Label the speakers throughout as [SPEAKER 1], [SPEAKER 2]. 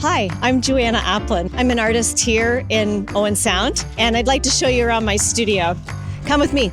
[SPEAKER 1] Hi, I'm Joanna Apin. I'm an artist here in Owen Sound, and I'd like to show you around my studio. Come with me.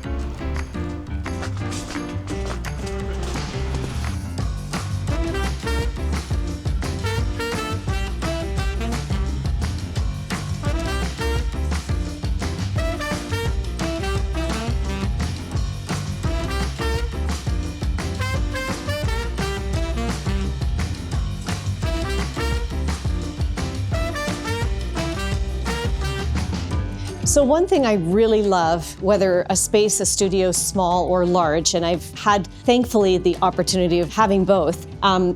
[SPEAKER 1] So one thing I really love, whether a studio is small or large, and I've had, thankfully, the opportunity of having both,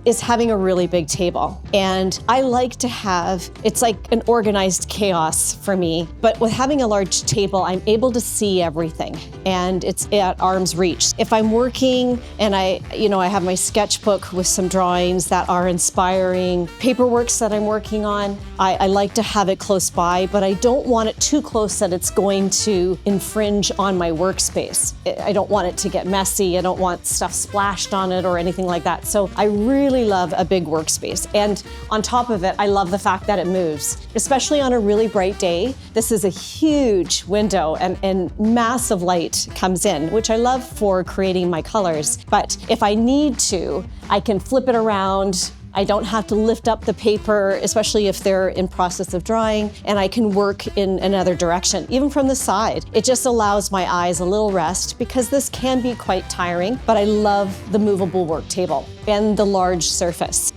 [SPEAKER 1] is having a really big table. And I like to have, it's like an organized chaos for me, but with having a large table, I'm able to see everything, and it's at arm's reach. If I'm working and I have my sketchbook with some drawings that are inspiring, paperworks that I'm working on, I like to have it close by, but I don't want it too close that it's going to infringe on my workspace. I don't want it to get messy. I don't want stuff splashed on it or anything like that. So I really love a big workspace. And on top of it, I love the fact that it moves, especially on a really bright day. This is a huge window and massive light comes in, which I love for creating my colors. But if I need to, I can flip it around. I don't have to lift up the paper, especially if they're in process of drying, and I can work in another direction, even from the side. It just allows my eyes a little rest because this can be quite tiring, but I love the movable work table and the large surface.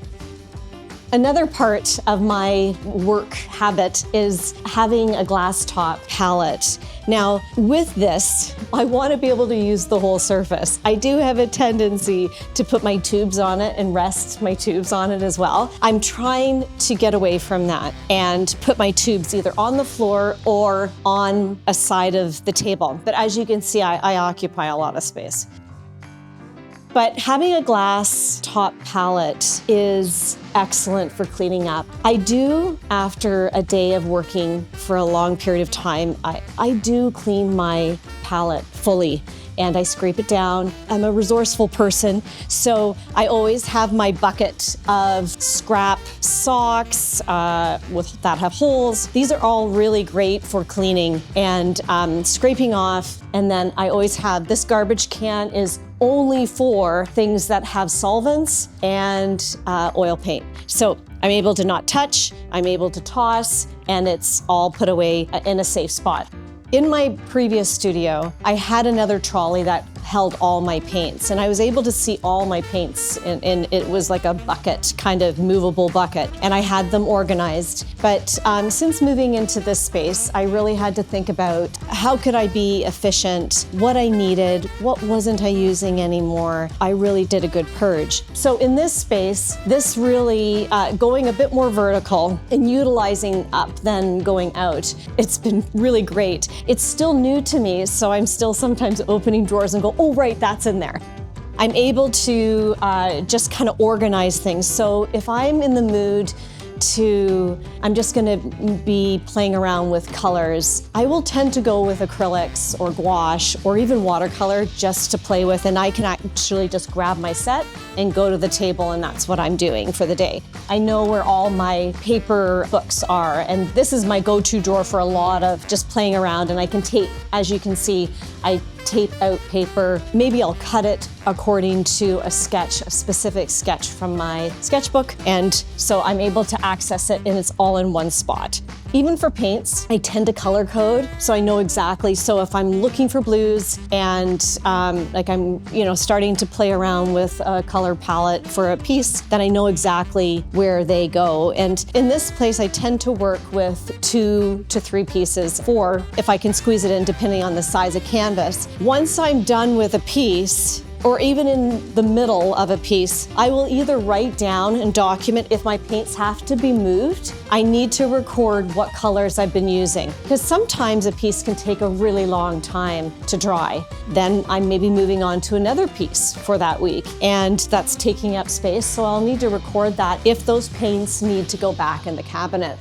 [SPEAKER 1] Another part of my work habit is having a glass top palette. Now, with this, I want to be able to use the whole surface. I do have a tendency to put my tubes on it and rest my tubes on it as well. I'm trying to get away from that and put my tubes either on the floor or on a side of the table. But as you can see, I occupy a lot of space. But having a glass top palette is excellent for cleaning up. I do, after a day of working for a long period of time, I do clean my palette fully and I scrape it down. I'm a resourceful person, so I always have my bucket of scrap socks that have holes. These are all really great for cleaning and scraping off. And then I always have this garbage can is only for things that have solvents and oil paint. So I'm able to not touch, I'm able to toss, and it's all put away in a safe spot. In my previous studio, I had another trolley that held all my paints, and I was able to see all my paints, and it was like a bucket, kind of movable bucket, and I had them organized. But since moving into this space, I really had to think about how could I be efficient, what I needed, what wasn't I using anymore. I really did a good purge. So in this space, this really, going a bit more vertical and utilizing up than going out, it's been really great. It's still new to me, so I'm still sometimes opening drawers and go, oh right, that's in there. I'm able to just kind of organize things. So if I'm in the mood I'm just gonna be playing around with colors, I will tend to go with acrylics or gouache or even watercolor just to play with, and I can actually just grab my set and go to the table, and that's what I'm doing for the day. I know where all my paper books are, and this is my go-to drawer for a lot of just playing around, and I can tape, as you can see, I tape out paper. Maybe I'll cut it according to a specific sketch from my sketchbook, and so I'm able to access it and it's all in one spot. Even for paints, I tend to color code, so I know exactly. So if I'm looking for blues and like I'm starting to play around with a color palette for a piece, then I know exactly where they go. And in this place, I tend to work with 2 to 3 pieces, 4 if I can squeeze it in, depending on the size of canvas. Once I'm done with a piece, or even in the middle of a piece, I will either write down and document if my paints have to be moved. I need to record what colors I've been using, because sometimes a piece can take a really long time to dry. Then I'm maybe moving on to another piece for that week, and that's taking up space, so I'll need to record that if those paints need to go back in the cabinet.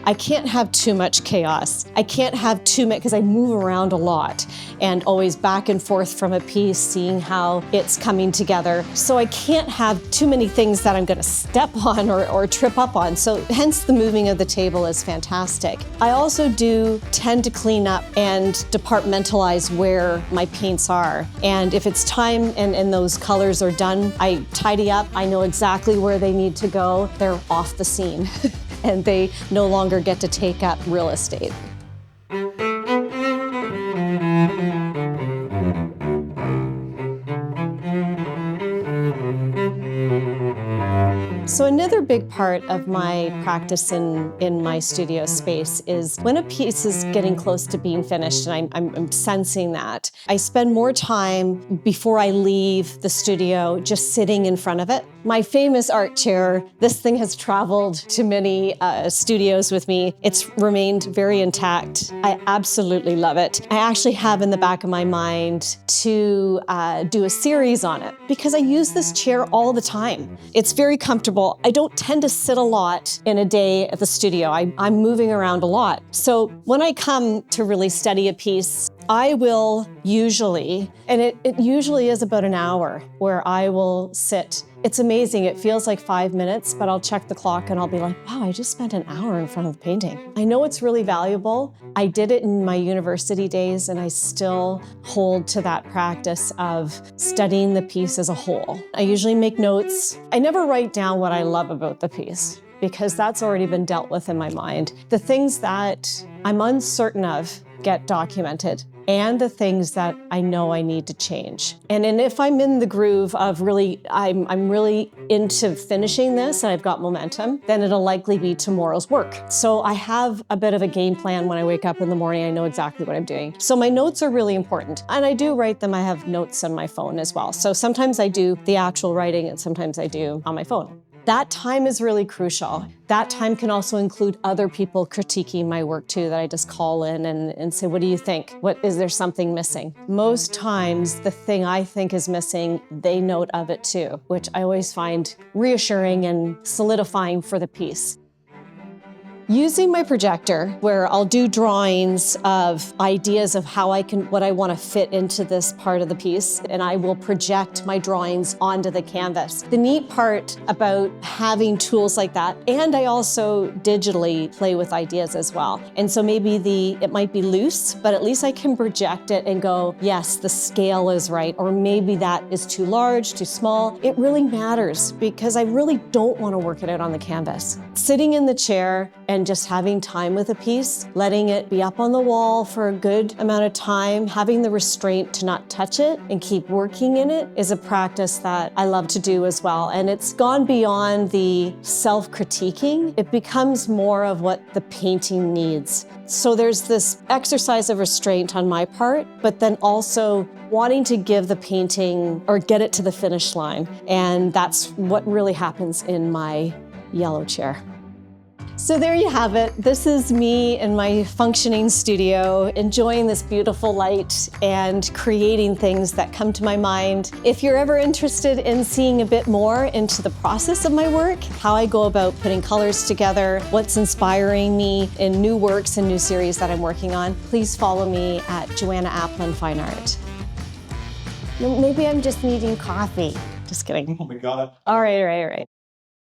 [SPEAKER 1] I can't have too much chaos. I can't have too much, because I move around a lot and always back and forth from a piece, seeing how it's coming together. So I can't have too many things that I'm going to step on or trip up on. So hence the moving of the table is fantastic. I also do tend to clean up and departmentalize where my paints are. And if it's time and those colors are done, I tidy up. I know exactly where they need to go. They're off the scene and they no longer get to take up real estate. So another big part of my practice in my studio space is when a piece is getting close to being finished, and I'm sensing that, I spend more time before I leave the studio just sitting in front of it. My famous art chair, this thing has traveled to many studios with me. It's remained very intact. I absolutely love it. I actually have in the back of my mind to do a series on it because I use this chair all the time. It's very comfortable. I don't tend to sit a lot in a day at the studio. I'm moving around a lot. So when I come to really study a piece, I will usually, and it usually is about an hour where I will sit. It's amazing. It feels like 5 minutes, but I'll check the clock and I'll be like, wow, I just spent an hour in front of the painting. I know it's really valuable. I did it in my university days and I still hold to that practice of studying the piece as a whole. I usually make notes. I never write down what I love about the piece because that's already been dealt with in my mind. The things that I'm uncertain of get documented, and the things that I know I need to change. And if I'm in the groove of I'm really into finishing this and I've got momentum, then it'll likely be tomorrow's work. So I have a bit of a game plan when I wake up in the morning. I know exactly what I'm doing. So my notes are really important. And I do write them. I have notes on my phone as well. So sometimes I do the actual writing and sometimes I do on my phone. That time is really crucial. That time can also include other people critiquing my work too, that I just call in and say, what do you think? Is there something missing? Most times, the thing I think is missing, they note of it too, which I always find reassuring and solidifying for the piece. Using my projector, where I'll do drawings of ideas of what I want to fit into this part of the piece, and I will project my drawings onto the canvas. The neat part about having tools like that, and I also digitally play with ideas as well. And so maybe it might be loose, but at least I can project it and go, yes, the scale is right, or maybe that is too large, too small. It really matters because I really don't want to work it out on the canvas. Sitting in the chair and just having time with a piece, letting it be up on the wall for a good amount of time, having the restraint to not touch it and keep working in it is a practice that I love to do as well. And it's gone beyond the self-critiquing. It becomes more of what the painting needs. So there's this exercise of restraint on my part, but then also wanting to give the painting or get it to the finish line. And that's what really happens in my yellow chair. So there you have it. This is me in my functioning studio, enjoying this beautiful light and creating things that come to my mind. If you're ever interested in seeing a bit more into the process of my work, how I go about putting colors together, what's inspiring me in new works and new series that I'm working on, please follow me at Joanna Apin Fine Art. Maybe I'm just needing coffee. Just kidding.
[SPEAKER 2] Oh my God.
[SPEAKER 1] All right.